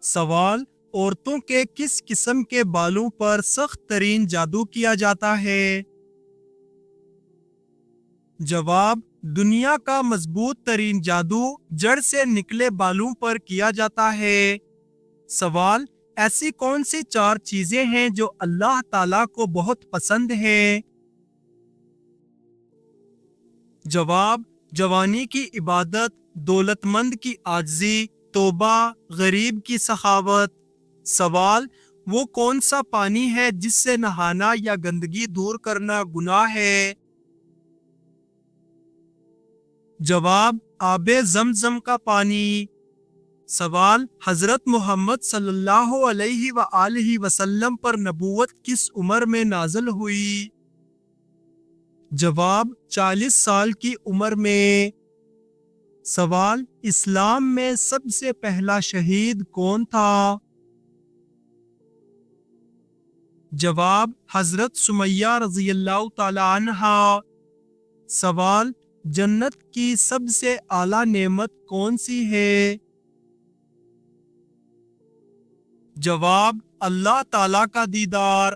سوال: عورتوں کے کس قسم کے بالوں پر سخت ترین جادو کیا جاتا ہے؟ جواب: دنیا کا مضبوط ترین جادو جڑ سے نکلے بالوں پر کیا جاتا ہے۔ سوال: ایسی کون سی 4 چیزیں ہیں جو اللہ تعالیٰ کو بہت پسند ہیں؟ جواب: جوانی کی عبادت، دولت مند کی عاجزی، توبہ، غریب کی سخاوت۔ سوال: وہ کون سا پانی ہے جس سے نہانا یا گندگی دور کرنا گناہ ہے؟ جواب: آب زمزم کا پانی۔ سوال: حضرت محمد صلی اللہ علیہ وآلہ وسلم پر نبوت کس عمر میں نازل ہوئی؟ جواب: 40 سال کی عمر میں۔ سوال: اسلام میں سب سے پہلا شہید کون تھا؟ جواب: حضرت سمیہ رضی اللہ تعالی عنہا۔ سوال: جنت کی سب سے اعلیٰ نعمت کون سی ہے؟ جواب: اللہ تعالیٰ کا دیدار۔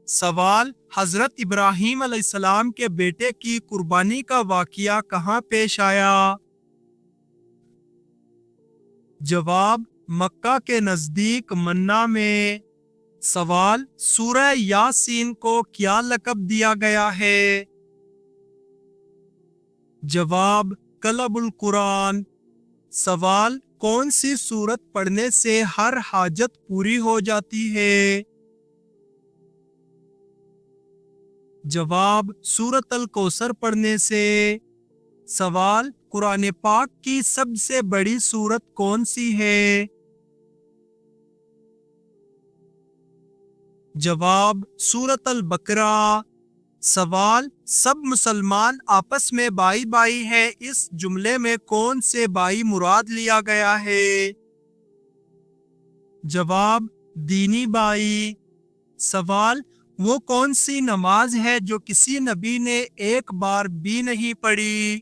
سوال: حضرت ابراہیم علیہ السلام کے بیٹے کی قربانی کا واقعہ کہاں پیش آیا؟ جواب: مکہ کے نزدیک منا میں۔ سوال: سورہ یاسین کو کیا لقب دیا گیا ہے؟ جواب: کلب القرآن۔ سوال: کون سی سورت پڑھنے سے ہر حاجت پوری ہو جاتی ہے؟ جواب: سورت الکوثر پڑھنے سے۔ سوال: قرآن پاک کی سب سے بڑی سورت کون سی ہے؟ جواب: سورت البقرہ۔ سوال: سب مسلمان آپس میں بھائی بھائی ہیں، اس جملے میں کون سے بھائی مراد لیا گیا ہے؟ جواب: دینی بھائی۔ سوال: وہ کون سی نماز ہے جو کسی نبی نے ایک بار بھی نہیں پڑھی؟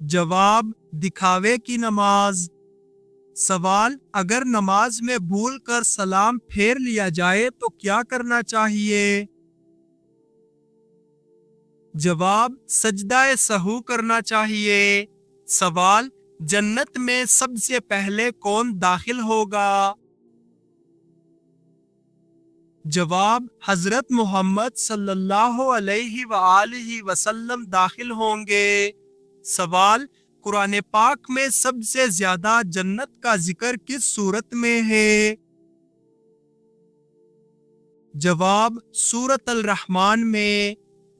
جواب: دکھاوے کی نماز۔ سوال: اگر نماز میں بھول کر سلام پھیر لیا جائے تو کیا کرنا چاہیے؟ جواب: سجدہ سہو کرنا چاہیے۔ سوال: جنت میں سب سے پہلے کون داخل ہوگا؟ جواب: حضرت محمد صلی اللہ علیہ وآلہ وسلم داخل ہوں گے۔ سوال: قرآن پاک میں سب سے زیادہ جنت کا ذکر کس سورت میں ہے؟ جواب: سورت الرحمن میں۔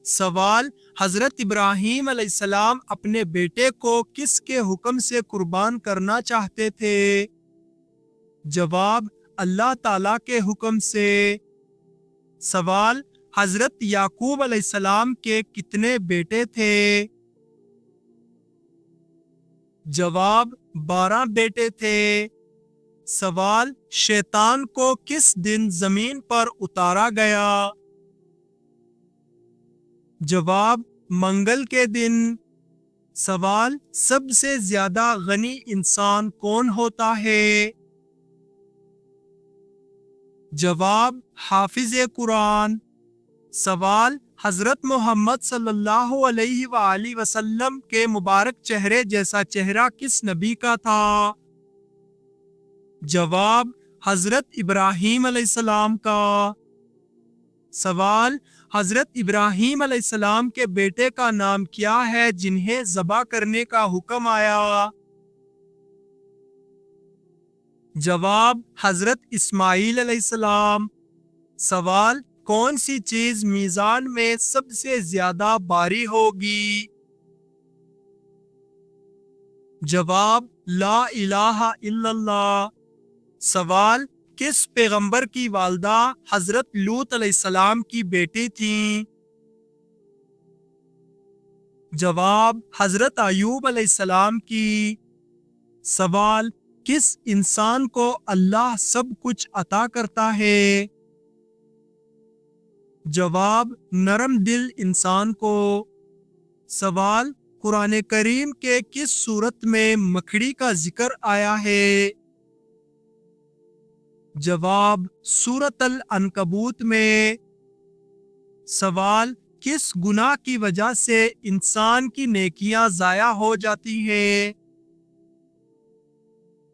سوال: حضرت ابراہیم علیہ السلام اپنے بیٹے کو کس کے حکم سے قربان کرنا چاہتے تھے؟ جواب: اللہ تعالیٰ کے حکم سے۔ سوال: حضرت یعقوب علیہ السلام کے کتنے بیٹے تھے؟ جواب: 12 بیٹے تھے۔ سوال: شیطان کو کس دن زمین پر اتارا گیا؟ جواب: منگل کے دن۔ سوال: سب سے زیادہ غنی انسان کون ہوتا ہے؟ جواب: حافظ قرآن۔ سوال: حضرت محمد صلی اللہ علیہ وآلہ وسلم کے مبارک چہرے جیسا چہرہ کس نبی کا تھا؟ جواب: حضرت ابراہیم علیہ السلام کا۔ سوال: حضرت ابراہیم علیہ السلام کے بیٹے کا نام کیا ہے جنہیں ذبح کرنے کا حکم آیا؟ جواب: حضرت اسماعیل علیہ السلام۔ سوال: کون سی چیز میزان میں سب سے زیادہ بھاری ہوگی؟ جواب: لا الہ الا اللہ۔ سوال: کس پیغمبر کی والدہ حضرت لوط علیہ السلام کی بیٹی تھیں؟ جواب: حضرت ایوب علیہ السلام کی۔ سوال: کس انسان کو اللہ سب کچھ عطا کرتا ہے؟ جواب: نرم دل انسان کو۔ سوال: قرآن کریم کے کس صورت میں مکڑی کا ذکر آیا ہے؟ جواب سورۃ العنکبوت میں۔ سوال کس گناہ کی وجہ سے انسان کی نیکیاں ضائع ہو جاتی ہیں؟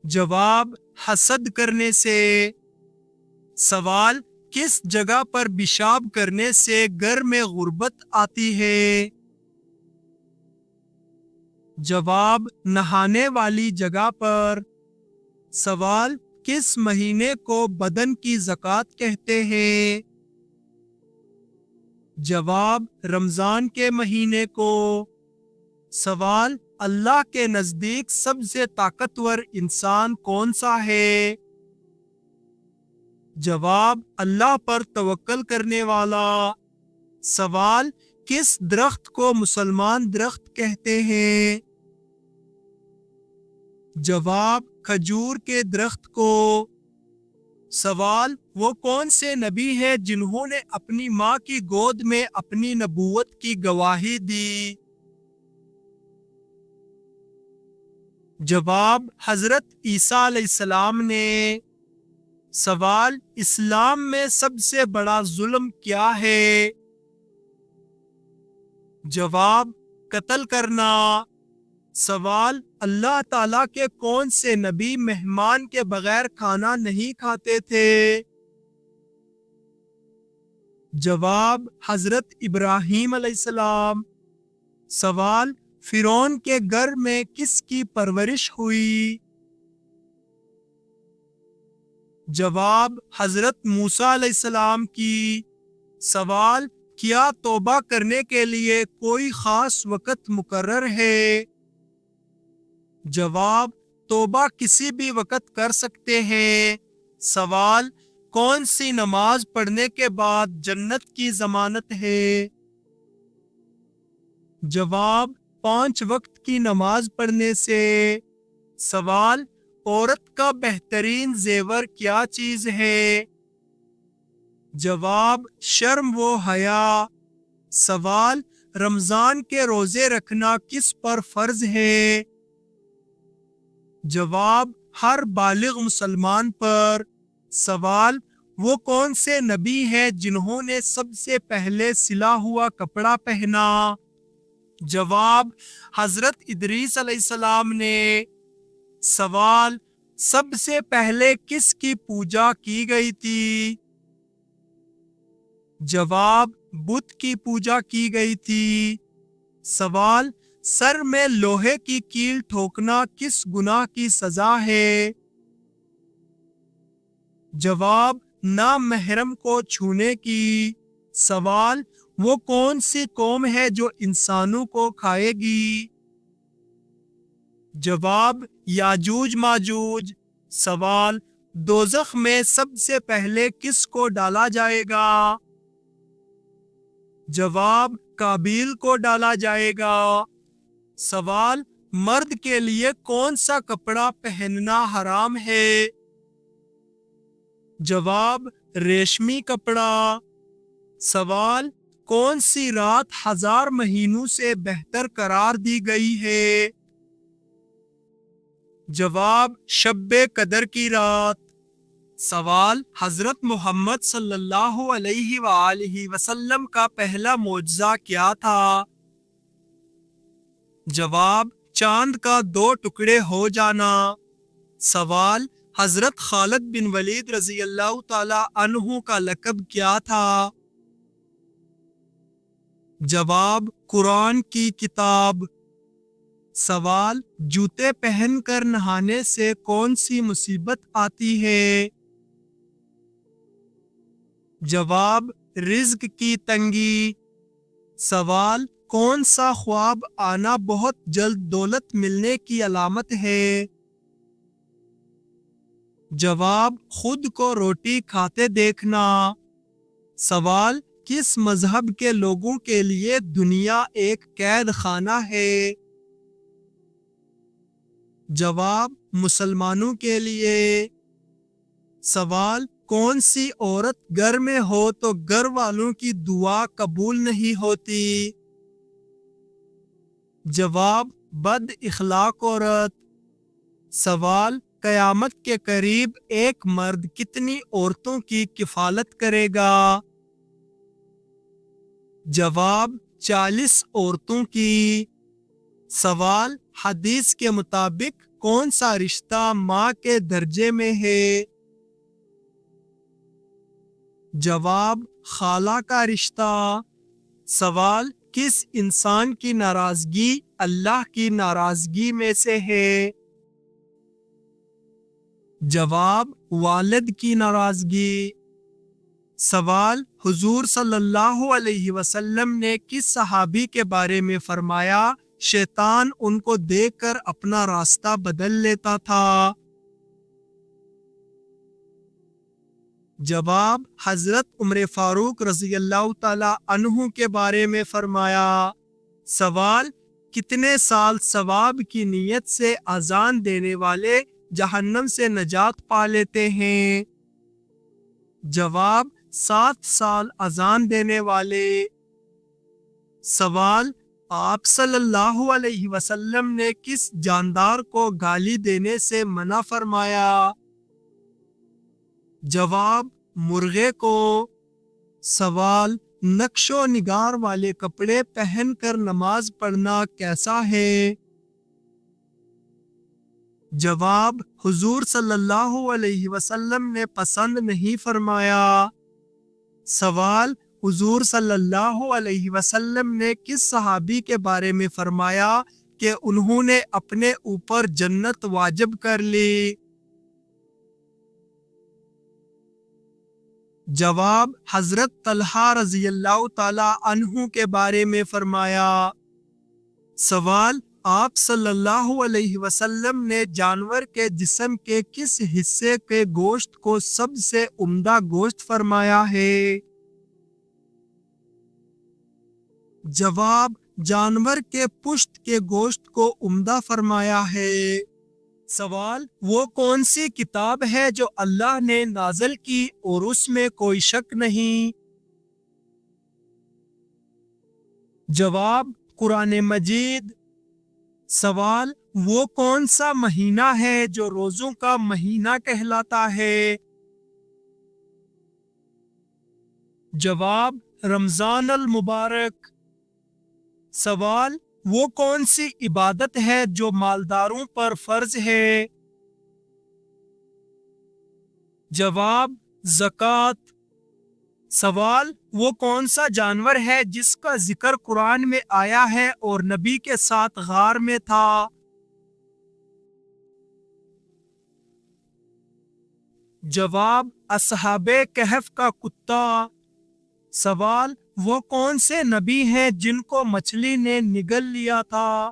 جواب حسد کرنے سے۔ سوال کس جگہ پر پیشاب کرنے سے گھر میں غربت آتی ہے؟ جواب نہانے والی جگہ پر۔ سوال کس مہینے کو بدن کی زکوٰۃ کہتے ہیں؟ جواب رمضان کے مہینے کو۔ سوال اللہ کے نزدیک سب سے طاقتور انسان کون سا ہے؟ جواب اللہ پر توکل کرنے والا۔ سوال کس درخت کو مسلمان درخت کہتے ہیں؟ جواب کھجور کے درخت کو۔ سوال وہ کون سے نبی ہیں جنہوں نے اپنی ماں کی گود میں اپنی نبوت کی گواہی دی؟ جواب حضرت عیسیٰ علیہ السلام نے۔ سوال اسلام میں سب سے بڑا ظلم کیا ہے؟ جواب قتل کرنا۔ سوال اللہ تعالیٰ کے کون سے نبی مہمان کے بغیر کھانا نہیں کھاتے تھے؟ جواب حضرت ابراہیم علیہ السلام۔ سوال فرعون کے گھر میں کس کی پرورش ہوئی؟ جواب حضرت موسیٰ علیہ السلام کی۔ سوال کیا توبہ کرنے کے لیے کوئی خاص وقت مقرر ہے؟ جواب توبہ کسی بھی وقت کر سکتے ہیں۔ سوال کون سی نماز پڑھنے کے بعد جنت کی ضمانت ہے؟ جواب 5 وقت کی نماز پڑھنے سے۔ سوال عورت کا بہترین زیور کیا چیز ہے؟ جواب شرم و حیا۔ سوال رمضان کے روزے رکھنا کس پر فرض ہے؟ جواب ہر بالغ مسلمان پر۔ سوال وہ کون سے نبی ہیں جنہوں نے سب سے پہلے سلا ہوا کپڑا پہنا؟ جواب حضرت ادریس علیہ السلام نے۔ سوال سب سے پہلے کس کی پوجا کی گئی تھی؟ جواب بت کی پوجا کی گئی تھی۔ سوال سر میں لوہے کی کیل ٹھوکنا کس گناہ کی سزا ہے؟ جواب نامحرم کو چھونے کی۔ سوال وہ کون سی قوم ہے جو انسانوں کو کھائے گی؟ جواب یاجوج ماجوج۔ سوال دوزخ میں سب سے پہلے کس کو ڈالا جائے گا؟ جواب قابیل کو ڈالا جائے گا۔ سوال مرد کے لیے کون سا کپڑا پہننا حرام ہے؟ جواب ریشمی کپڑا۔ سوال کون سی رات 1000 مہینوں سے بہتر قرار دی گئی ہے؟ جواب شب قدر کی رات۔ سوال حضرت محمد صلی اللہ علیہ وآلہ وسلم کا پہلا معجزہ کیا تھا؟ جواب چاند کا 2 ٹکڑے ہو جانا۔ سوال حضرت خالد بن ولید رضی اللہ تعالی عنہ کا لقب کیا تھا؟ جواب قرآن کی کتاب۔ سوال جوتے پہن کر نہانے سے کون سی مصیبت آتی ہے؟ جواب رزق کی تنگی۔ سوال کون سا خواب آنا بہت جلد دولت ملنے کی علامت ہے؟ جواب خود کو روٹی کھاتے دیکھنا۔ سوال کس مذہب کے لوگوں کے لیے دنیا ایک قید خانہ ہے؟ جواب مسلمانوں کے لیے۔ سوال کون سی عورت گھر میں ہو تو گھر والوں کی دعا قبول نہیں ہوتی؟ جواب بد اخلاق عورت. سوال قیامت کے قریب ایک مرد کتنی عورتوں کی کفالت کرے گا؟ جواب 40 عورتوں کی. سوال حدیث کے مطابق کون سا رشتہ ماں کے درجے میں ہے؟ جواب خالہ کا رشتہ. سوال کس انسان کی ناراضگی اللہ کی ناراضگی میں سے ہے؟ جواب والد کی ناراضگی. سوال حضور صلی اللہ علیہ وسلم نے کس صحابی کے بارے میں فرمایا شیطان ان کو دیکھ کر اپنا راستہ بدل لیتا تھا؟ جواب حضرت عمر فاروق رضی اللہ تعالی عنہ کے بارے میں فرمایا. سوال کتنے سال ثواب کی نیت سے اذان دینے والے جہنم سے نجات پا لیتے ہیں؟ جواب 7 سال اذان دینے والے. سوال آپ صلی اللہ علیہ وسلم نے کس جاندار کو گالی دینے سے منع فرمایا؟ جواب مرغے کو. سوال نقش و نگار والے کپڑے پہن کر نماز پڑھنا کیسا ہے؟ جواب حضور صلی اللہ علیہ وسلم نے پسند نہیں فرمایا. سوال حضور صلی اللہ علیہ وسلم نے کس صحابی کے بارے میں فرمایا کہ انہوں نے اپنے اوپر جنت واجب کر لی؟ جواب حضرت طلحہ رضی اللہ تعالی عنہ کے بارے میں فرمایا. سوال آپ صلی اللہ علیہ وسلم نے جانور کے جسم کے کس حصے کے گوشت کو سب سے عمدہ گوشت فرمایا ہے؟ جواب جانور کے پشت کے گوشت کو عمدہ فرمایا ہے. سوال وہ کون سی کتاب ہے جو اللہ نے نازل کی اور اس میں کوئی شک نہیں؟ جواب قرآن مجید. سوال وہ کون سا مہینہ ہے جو روزوں کا مہینہ کہلاتا ہے؟ جواب رمضان المبارک. سوال وہ کون سی عبادت ہے جو مالداروں پر فرض ہے؟ جواب زکوٰۃ. سوال وہ کون سا جانور ہے جس کا ذکر قرآن میں آیا ہے اور نبی کے ساتھ غار میں تھا؟ جواب اصحاب کہف کا کتا. سوال وہ کون سے نبی ہیں جن کو مچھلی نے نگل لیا تھا؟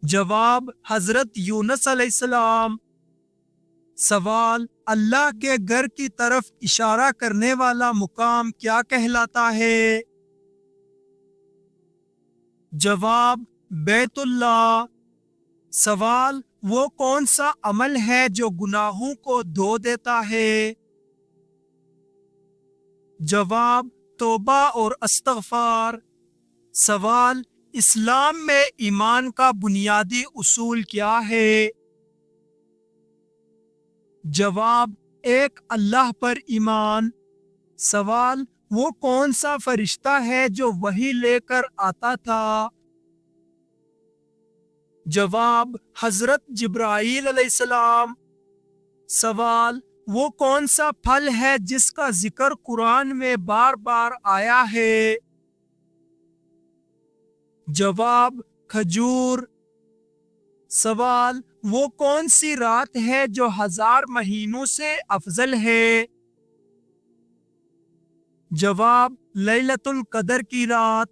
جواب حضرت یونس علیہ السلام. سوال اللہ کے گھر کی طرف اشارہ کرنے والا مقام کیا کہلاتا ہے؟ جواب بیت اللہ. سوال وہ کون سا عمل ہے جو گناہوں کو دھو دیتا ہے؟ جواب توبہ اور استغفار. سوال اسلام میں ایمان کا بنیادی اصول کیا ہے؟ جواب ایک اللہ پر ایمان. سوال وہ کون سا فرشتہ ہے جو وحی لے کر آتا تھا؟ جواب حضرت جبرائیل علیہ السلام. سوال وہ کون سا پھل ہے جس کا ذکر قرآن میں بار بار آیا ہے؟ جواب کھجور. سوال وہ کون سی رات ہے جو 1000 مہینوں سے افضل ہے؟ جواب لیلۃ القدر کی رات.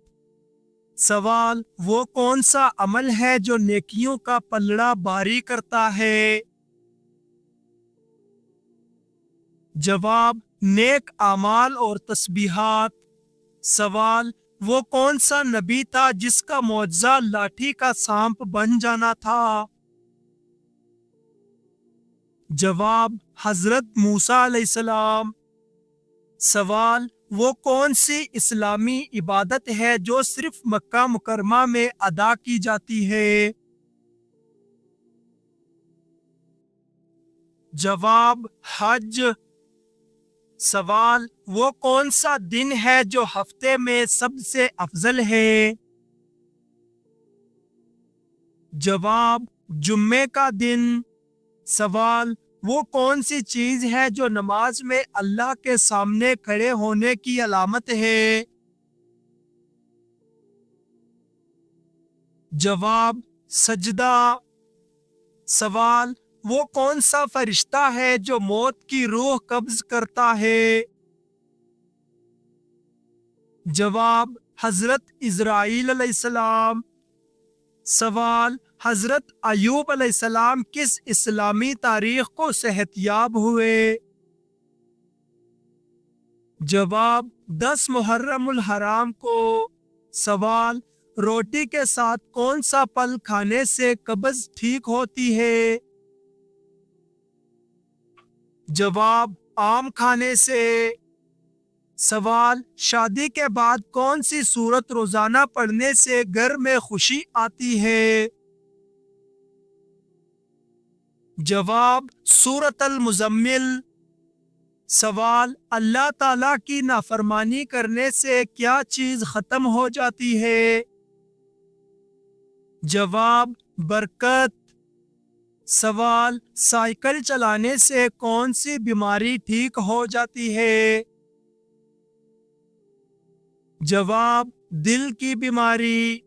سوال وہ کون سا عمل ہے جو نیکیوں کا پلڑا باری کرتا ہے؟ جواب نیک اعمال اور تسبیحات. سوال وہ کون سا نبی تھا جس کا معجزہ لاٹھی کا سانپ بن جانا تھا؟ جواب حضرت موسیٰ علیہ السلام. سوال وہ کون سی اسلامی عبادت ہے جو صرف مکہ مکرمہ میں ادا کی جاتی ہے؟ جواب حج۔ سوال وہ کون سا دن ہے جو ہفتے میں سب سے افضل ہے؟ جواب جمعے کا دن۔ سوال وہ کون سی چیز ہے جو نماز میں اللہ کے سامنے کھڑے ہونے کی علامت ہے؟ جواب سجدہ۔ سوال وہ کون سا فرشتہ ہے جو موت کی روح قبض کرتا ہے؟ جواب حضرت اسرائیل علیہ السلام۔ سوال حضرت ایوب علیہ السلام کس اسلامی تاریخ کو صحت یاب ہوئے؟ جواب 10 محرم الحرام کو۔ سوال روٹی کے ساتھ کون سا پھل کھانے سے قبض ٹھیک ہوتی ہے؟ جواب آم کھانے سے۔ سوال شادی کے بعد کون سی سورت روزانہ پڑھنے سے گھر میں خوشی آتی ہے؟ جواب سورت المزمل۔ سوال اللہ تعالیٰ کی نافرمانی کرنے سے کیا چیز ختم ہو جاتی ہے؟ جواب برکت۔ سوال سائیکل چلانے سے کون سی بیماری ٹھیک ہو جاتی ہے؟ جواب دل کی بیماری۔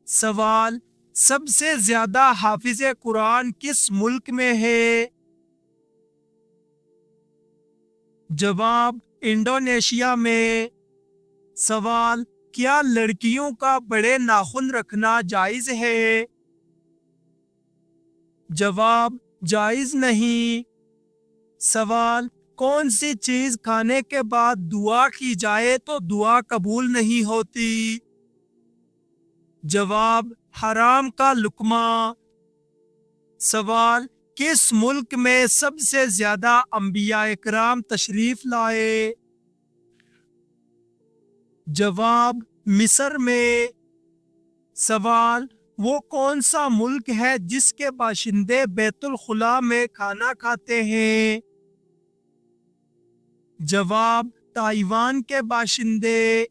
سوال سب سے زیادہ حافظ قرآن کس ملک میں ہے؟ جواب انڈونیشیا میں۔ سوال کیا لڑکیوں کا بڑے ناخن رکھنا جائز ہے؟ جواب جائز نہیں۔ سوال کون سی چیز کھانے کے بعد دعا کی جائے تو دعا قبول نہیں ہوتی؟ جواب حرام کا لقمہ۔ سوال کس ملک میں سب سے زیادہ انبیاء کرام تشریف لائے؟ جواب مصر میں۔ سوال وہ کون سا ملک ہے جس کے باشندے بیت الخلاء میں کھانا کھاتے ہیں؟ جواب تائیوان کے باشندے۔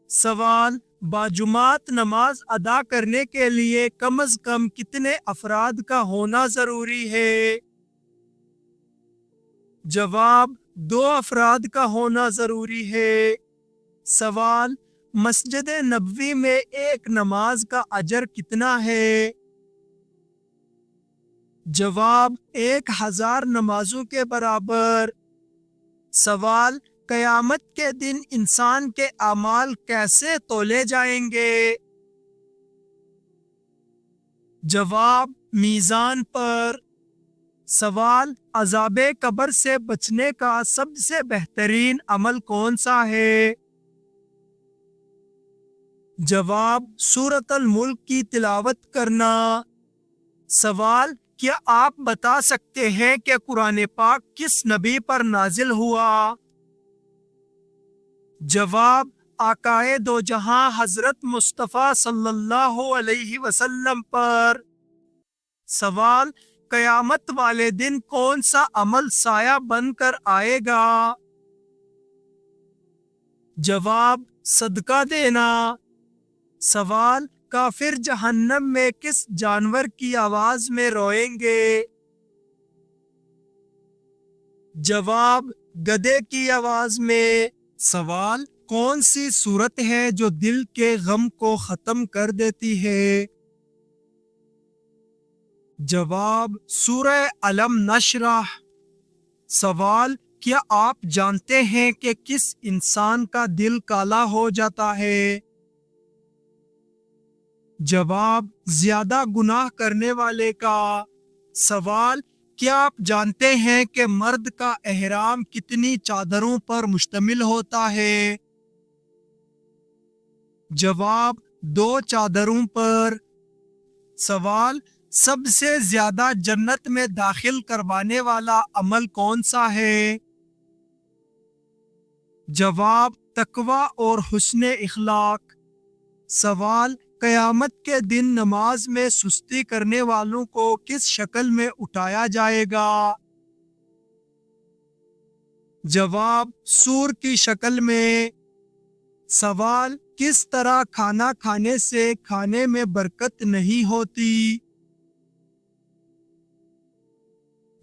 سوال باجماعت نماز ادا کرنے کے لیے کم از کم کتنے افراد کا ہونا ضروری ہے؟ جواب 2 افراد کا ہونا ضروری ہے۔ سوال مسجد نبوی میں ایک نماز کا اجر کتنا ہے؟ جواب 1000 نمازوں کے برابر۔ سوال قیامت کے دن انسان کے اعمال کیسے تولے جائیں گے؟ جواب میزان پر۔ سوال عذاب قبر سے بچنے کا سب سے بہترین عمل کون سا ہے؟ جواب سورۃ الملک کی تلاوت کرنا۔ سوال کیا آپ بتا سکتے ہیں کہ قرآن پاک کس نبی پر نازل ہوا؟ جواب آقائے دو جہاں حضرت مصطفیٰ صلی اللہ علیہ وسلم پر۔ سوال قیامت والے دن کون سا عمل سایہ بن کر آئے گا؟ جواب صدقہ دینا۔ سوال کافر جہنم میں کس جانور کی آواز میں روئیں گے؟ جواب گدھے کی آواز میں۔ سوال کون سی صورت ہے جو دل کے غم کو ختم کر دیتی ہے؟ جواب سورہ علم نشرح۔ سوال کیا آپ جانتے ہیں کہ کس انسان کا دل کالا ہو جاتا ہے؟ جواب زیادہ گناہ کرنے والے کا۔ سوال کیا آپ جانتے ہیں کہ مرد کا احرام کتنی چادروں پر مشتمل ہوتا ہے؟ جواب 2 چادروں پر۔ سوال سب سے زیادہ جنت میں داخل کروانے والا عمل کون سا ہے؟ جواب تقوی اور حسن اخلاق۔ سوال قیامت کے دن نماز میں سستی کرنے والوں کو کس شکل میں اٹھایا جائے گا؟ جواب سور کی شکل میں۔ سوال کس طرح کھانا کھانے سے کھانے میں برکت نہیں ہوتی؟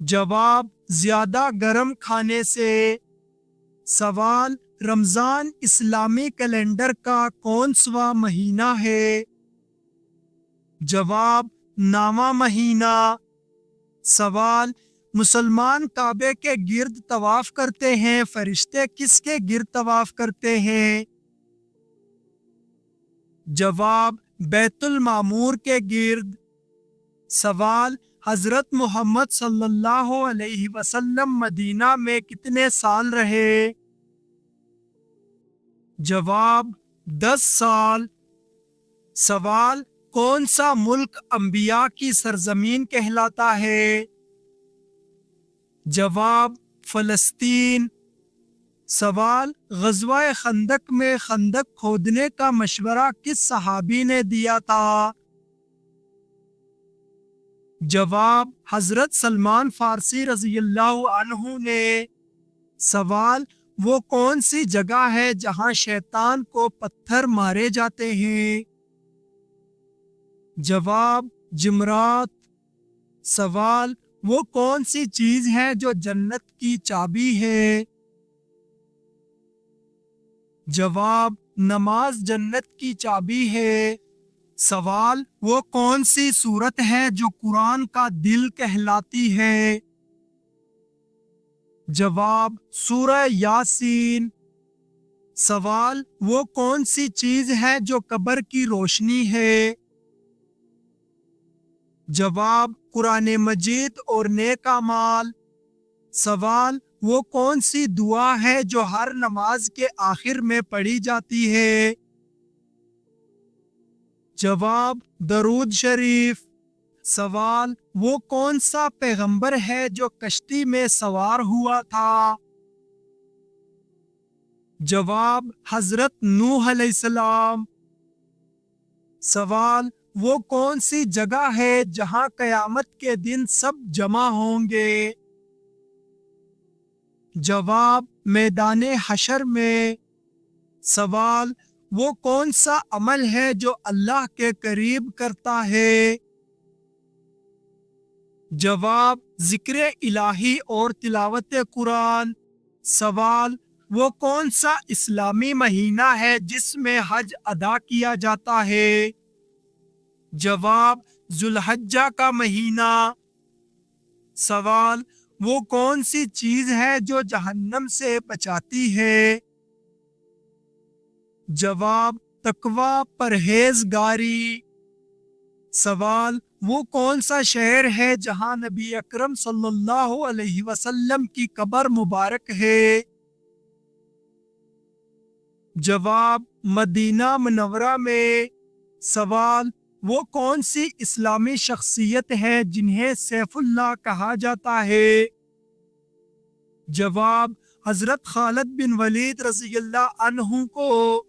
جواب زیادہ گرم کھانے سے۔ سوال رمضان اسلامی کیلنڈر کا کونسواں مہینہ ہے؟ جواب 9واں مہینہ۔ سوال مسلمان کعبے کے گرد طواف کرتے ہیں، فرشتے کس کے گرد طواف کرتے ہیں؟ جواب بیت المعمور کے گرد۔ سوال حضرت محمد صلی اللہ علیہ وسلم مدینہ میں کتنے سال رہے؟ جواب 10 سال۔ سوال کون سا ملک انبیاء کی سرزمین کہلاتا ہے؟ جواب فلسطین۔ سوال غزوہ خندق میں خندق کھودنے کا مشورہ کس صحابی نے دیا تھا؟ جواب حضرت سلمان فارسی رضی اللہ عنہ نے۔ سوال وہ کون سی جگہ ہے جہاں شیطان کو پتھر مارے جاتے ہیں؟ جواب جمرات۔ سوال وہ کون سی چیز ہے جو جنت کی چابی ہے؟ جواب نماز جنت کی چابی ہے۔ سوال وہ کون سی سورت ہے جو قرآن کا دل کہلاتی ہے؟ جواب سورہ یاسین۔ سوال وہ کون سی چیز ہے جو قبر کی روشنی ہے؟ جواب قرآن مجید اور نیک اعمال۔ سوال وہ کون سی دعا ہے جو ہر نماز کے آخر میں پڑھی جاتی ہے؟ جواب درود شریف۔ سوال وہ کون سا پیغمبر ہے جو کشتی میں سوار ہوا تھا؟ جواب حضرت نوح علیہ السلام۔ سوال وہ کون سی جگہ ہے جہاں قیامت کے دن سب جمع ہوں گے؟ جواب میدان حشر میں۔ سوال وہ کون سا عمل ہے جو اللہ کے قریب کرتا ہے؟ جواب ذکر الہی اور تلاوت قرآن۔ سوال وہ کون سا اسلامی مہینہ ہے جس میں حج ادا کیا جاتا ہے؟ جواب ذوالحجہ کا مہینہ۔ سوال وہ کون سی چیز ہے جو جہنم سے بچاتی ہے؟ جواب تقوی پرہیزگاری۔ سوال وہ کون سا شہر ہے جہاں نبی اکرم صلی اللہ علیہ وسلم کی قبر مبارک ہے؟ جواب مدینہ منورہ میں۔ سوال وہ کون سی اسلامی شخصیت ہے جنہیں سیف اللہ کہا جاتا ہے؟ جواب حضرت خالد بن ولید رضی اللہ عنہ کو۔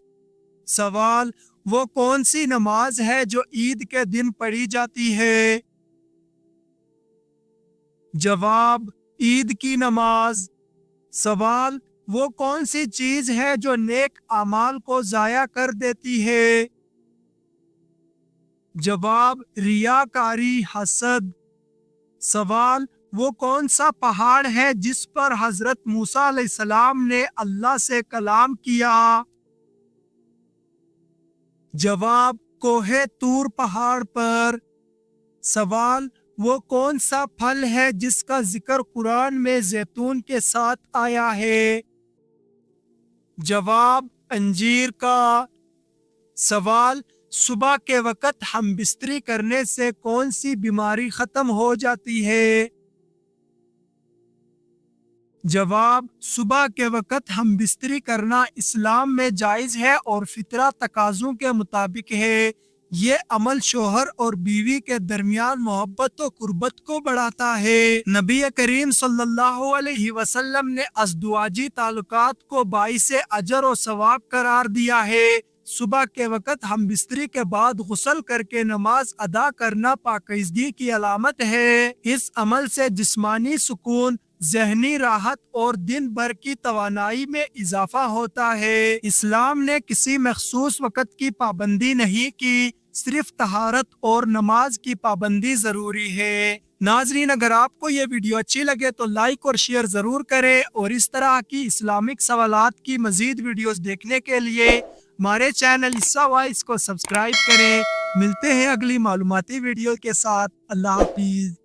سوال وہ کون سی نماز ہے جو عید کے دن پڑھی جاتی ہے؟ جواب عید کی نماز۔ سوال وہ کون سی چیز ہے جو نیک اعمال کو ضائع کر دیتی ہے؟ جواب ریاکاری، حسد۔ سوال وہ کون سا پہاڑ ہے جس پر حضرت موسیٰ علیہ السلام نے اللہ سے کلام کیا؟ جواب کوہ طور پہاڑ پر۔ سوال وہ کون سا پھل ہے جس کا ذکر قرآن میں زیتون کے ساتھ آیا ہے؟ جواب انجیر کا۔ سوال صبح کے وقت ہم بستری کرنے سے کون سی بیماری ختم ہو جاتی ہے؟ جواب صبح کے وقت ہم بستری کرنا اسلام میں جائز ہے اور فطرہ تقاضوں کے مطابق ہے۔ یہ عمل شوہر اور بیوی کے درمیان محبت و قربت کو بڑھاتا ہے۔ نبی کریم صلی اللہ علیہ وسلم نے ازدواجی تعلقات کو باعث اجر و ثواب قرار دیا ہے۔ صبح کے وقت ہم بستری کے بعد غسل کر کے نماز ادا کرنا پاکیزگی کی علامت ہے۔ اس عمل سے جسمانی سکون، ذہنی راحت اور دن بھر کی توانائی میں اضافہ ہوتا ہے۔ اسلام نے کسی مخصوص وقت کی پابندی نہیں کی، صرف طہارت اور نماز کی پابندی ضروری ہے۔ ناظرین، اگر آپ کو یہ ویڈیو اچھی لگے تو لائک اور شیئر ضرور کریں، اور اس طرح کی اسلامک سوالات کی مزید ویڈیوز دیکھنے کے لیے ہمارے چینل حصہ وائس کو سبسکرائب کریں۔ ملتے ہیں اگلی معلوماتی ویڈیو کے ساتھ۔ اللہ حافظ۔